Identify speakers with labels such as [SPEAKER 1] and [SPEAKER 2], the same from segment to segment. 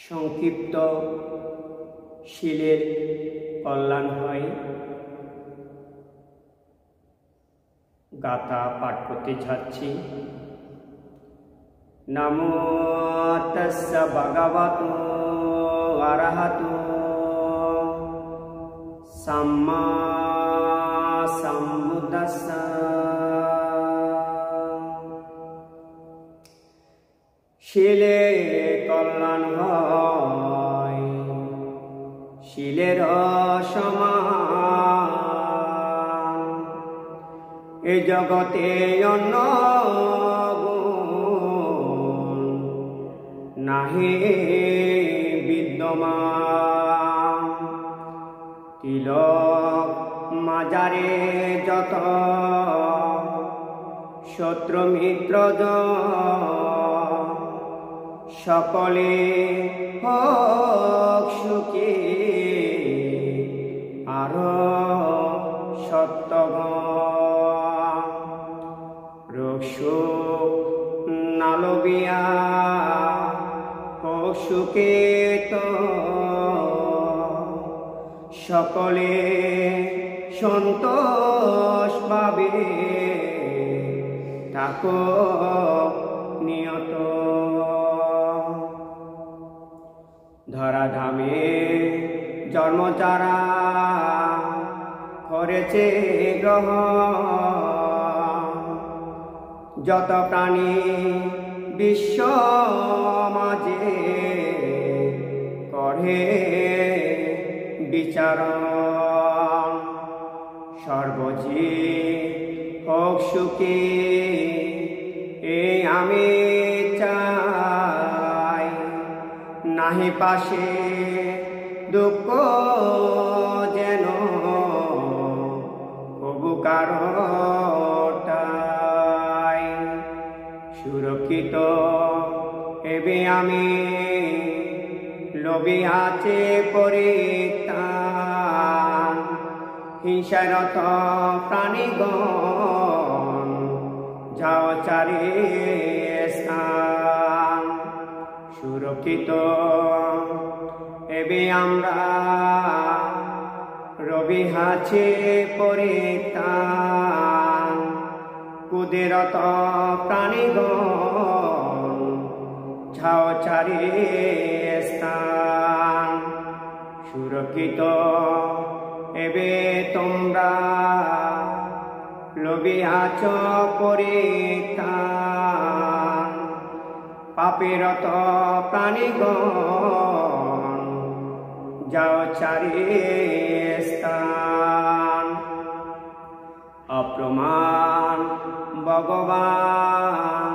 [SPEAKER 1] সংক্ষিপ্ত শিলের কল্যাণ হয়। গাথা পাঠ করতে যাচ্ছি। নমো তস্য ভগবতো অরহতো সম্মা সম্বুদ্ধস্য। শিলে কল্যাণ হয় শিলের সমান, এ জগতে অন্য গুণ নাহি বিদ্যমান। তিলক মাজারে যত শত্রু মিত্রজন, সকলে হোক সুখী আরো সত্যবান। রোগ সুখ নালবিয়া হোক সুখে তো, সকলে সন্তোষ পাবে থাকো নিয়ত। ধরাধামে জন্ম যারা করেছে গ্রহণ, যত প্রাণী বিশ্ব মাঝে করে বিচারণ। সর্বজীব হোক সুখী এই আমি চাই, নাহি পাশে দুঃখ যেন কবু কারোটাই। সুরক্ষিত হেবে আমি লোভী আছে পরিত্রাণ, হিংসারত প্রাণীগণ যাও চারি স্থান। সুরক্ষিত হেবে আমরা রবি আছে পরিত্রাণ, কুদেরত প্রাণীগণ যাও চারি স্থান। সুরক্ষিত হেবে তোমরা লোভী আছ পরিত্রাণ, পাপেরত প্রাণীগণ যাও চারি স্থান। অপ্রমাণ ভগবান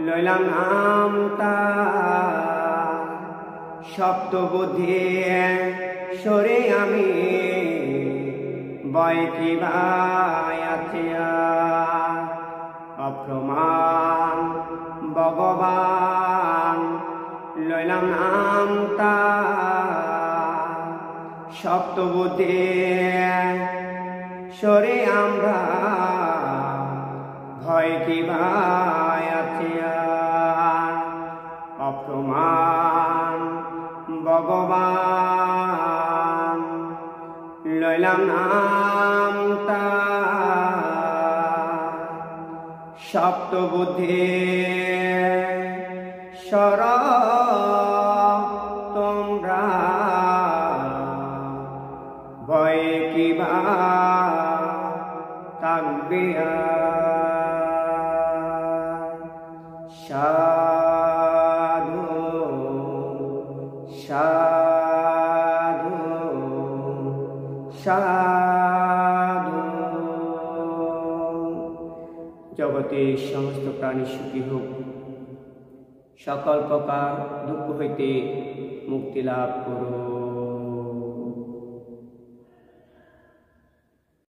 [SPEAKER 1] লইলাম নাম তার, সপ্তবুদ্ধি সরে আমি ভয় কি ভাই আছে আর। অপ্রমাণ ভগবান লইলাম নাম তার, সপ্তবুদ্ধি সরে আমরা ভয় কি ভাই আছে আর। অপ্রমাণ ভগবান লইলাম নাম তার, সপ্তবুদ্ধি সর তোমরা ভয় কি বা থাকবে সাধু সাধু সাধু। জগতের সমস্ত প্রাণী সুখী হোক, সকল প্রকার দুঃখ হইতে মুক্তি লাভ করো।